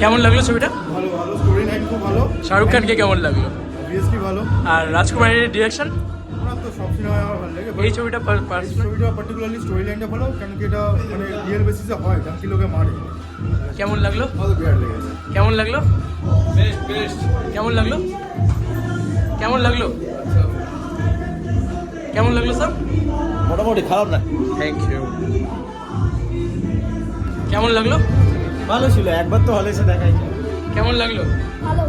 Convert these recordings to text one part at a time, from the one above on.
কেমন লাগলো ছবিটা? ভালো ভালো, স্টোরি লাইন খুব ভালো। শাহরুখ খানকে কেমন লাগলো? অবভিয়াসলি ভালো। আর রাজকুমারের ডিরেকশন? ওনার তো সব সিনেমায় আমার ভালো লাগে। এই ছবিটা এই ছবিটা পার্টিকুলারলি স্টোরি লাইনটা ভালো, কারণ কি এটা মানে রিয়েল বেসিসে হয়, ডাকি লোকে মারে। কেমন লাগলো? ভালো বিরাট লেগেছে। কেমন লাগলো? কেমন লাগলো? কেমন লাগলো? কেমন লাগলো স্যার? মোটামুটি খারাপ না। Thank you. কেমন লাগলো? ভালো ছিল, একবার তো হলে এসে দেখাই। কেমন লাগলো? ভালো।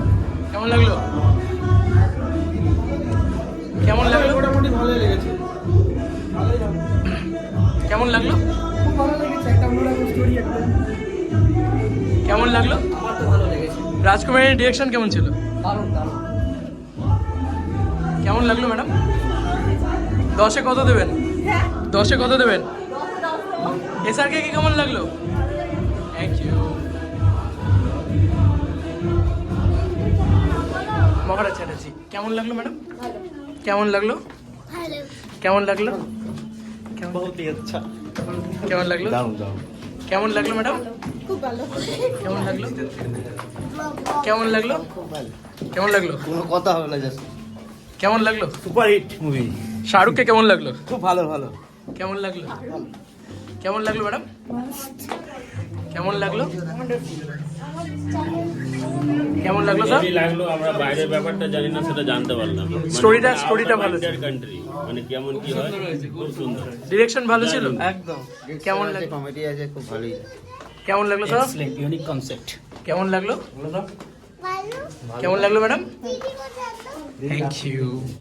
কেমন লাগলো? কেমন লাগলো? মোটামুটি ভালোই লেগেছে। কেমন লাগলো? খুব ভালো লেগেছে, একটা অন্যরকম স্টোরি একটা। কেমন লাগলো? আমার তো ভালো লেগেছে। রাজকুমারের ডিরেকশন কেমন ছিল? দারুণ দারুণ। কেমন লাগলো ম্যাডাম? 10-এ কত দেবেন? 10-এ কত দেবেন? এসআরকে কি কেমন লাগলো? Thank you. মহারাজ চ্যাটার্জি কেমন লাগলো ম্যাডাম? কেমন লাগলো? ভালো। কেমন লাগলো? কেমন বহুত হি আচ্ছা। কেমন লাগলো? দারুণ দারুণ। কেমন লাগলো ম্যাডাম? খুব ভালো। কেমন লাগলো? কেমন লাগলো? খুব ভালো। কেমন লাগলো? কোনো কথা হবে না, জাস্ট কেমন লাগলো? Super hit movie. শাহরুখকে কেমন লাগলো? খুব ভালো ভালো। কেমন লাগলো? কেমন লাগলো ম্যাডাম? কেমন লাগলো? কেমন লাগলো স্যার? কি লাগলো, আমরা বাইরের ব্যাপারটা জানি না, সেটা জানতে পারলাম। স্টোরিটা ভালো ছিল। কান্ট্রি মানে কেমন কি হয়, খুব সুন্দর। ডিরেকশন ভালো ছিল? একদম। কেমন লাগলো? কমেডি আছে, খুব ভালোই। কেমন লাগলো স্যার? Unique concept. কেমন লাগলো? ভালো। কেমন লাগলো ম্যাডাম? দিদি কোথায়? Thank you.